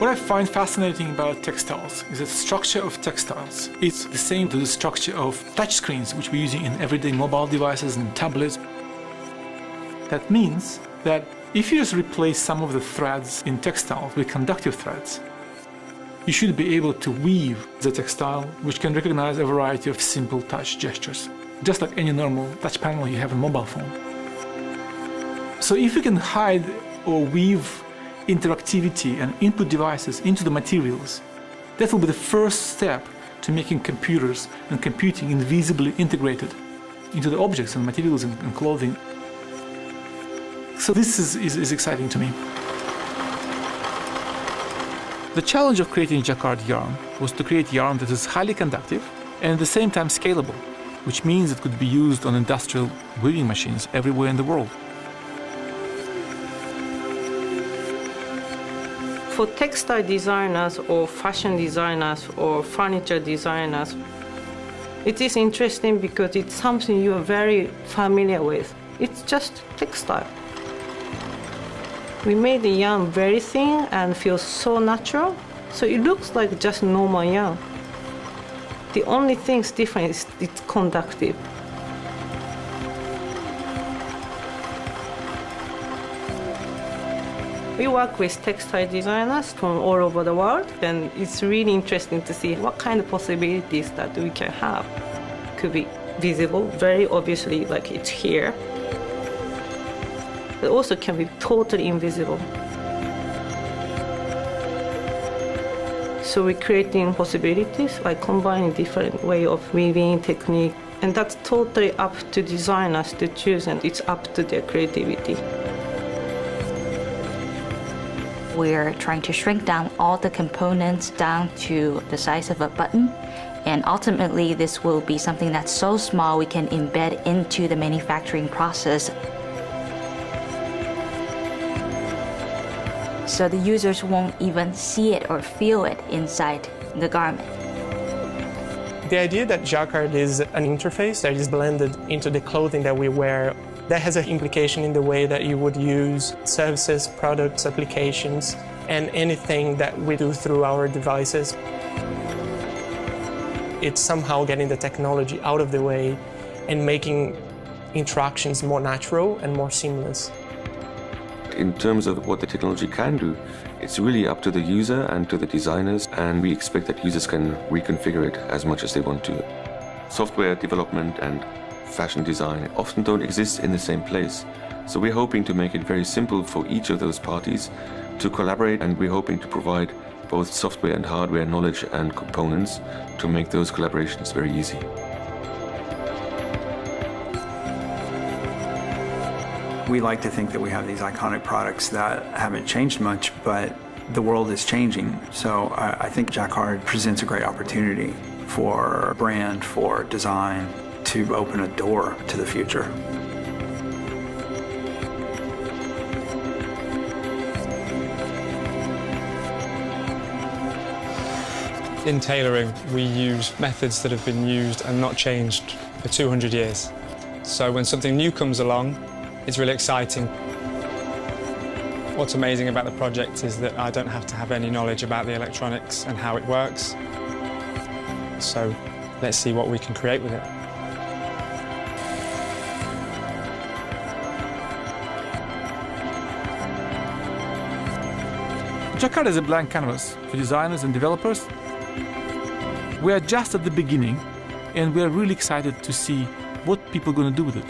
What I find fascinating about textiles is that the structure of textiles is the same to the structure of touchscreens, which we're using in everyday mobile devices and tablets. That means that if you just replace some of the threads in textiles with conductive threads, you should be able to weave the textile, which can recognize a variety of simple touch gestures, just like any normal touch panel you have on a mobile phone. So if you can hide or weave interactivity and input devices into the materials, that will be the first step to making computers and computing invisibly integrated into the objects and materials and clothing. So this is exciting to me. The challenge of creating Jacquard yarn was to create yarn that is highly conductive and at the same time scalable, which means it could be used on industrial weaving machines everywhere in the world. For textile designers or fashion designers or furniture designers, it is interesting because it's something you are very familiar with. It's just textile. We made the yarn very thin and feels so natural, so it looks like just normal yarn. The only thing that's different is it's conductive. We work with textile designers from all over the world, and it's really interesting to see what kind of possibilities that we can have. Could be visible, very obviously, like it's here. It also can be totally invisible. So we're creating possibilities, like combining different way of weaving technique, and that's totally up to designers to choose, and it's up to their creativity. We're trying to shrink down all the components down to the size of a button, and ultimately this will be something that's so small we can embed into the manufacturing process. So the users won't even see it or feel it inside the garment. The idea that Jacquard is an interface that is blended into the clothing that we wear, that has an implication in the way that you would use services, products, applications, and anything that we do through our devices. It's somehow getting the technology out of the way and making interactions more natural and more seamless. In terms of what the technology can do, it's really up to the user and to the designers, and we expect that users can reconfigure it as much as they want to. Software development and fashion design often don't exist in the same place, so we're hoping to make it very simple for each of those parties to collaborate, and we're hoping to provide both software and hardware knowledge and components to make those collaborations very easy. We like to think that we have these iconic products that haven't changed much, but the world is changing. So I think Jacquard presents a great opportunity for brand, for design, to open a door to the future. In tailoring, we use methods that have been used and not changed for 200 years. So when something new comes along, it's really exciting. What's amazing about the project is that I don't have to have any knowledge about the electronics and how it works. So let's see what we can create with it. Jacquard is a blank canvas for designers and developers. We are just at the beginning, and we are really excited to see what people are going to do with it.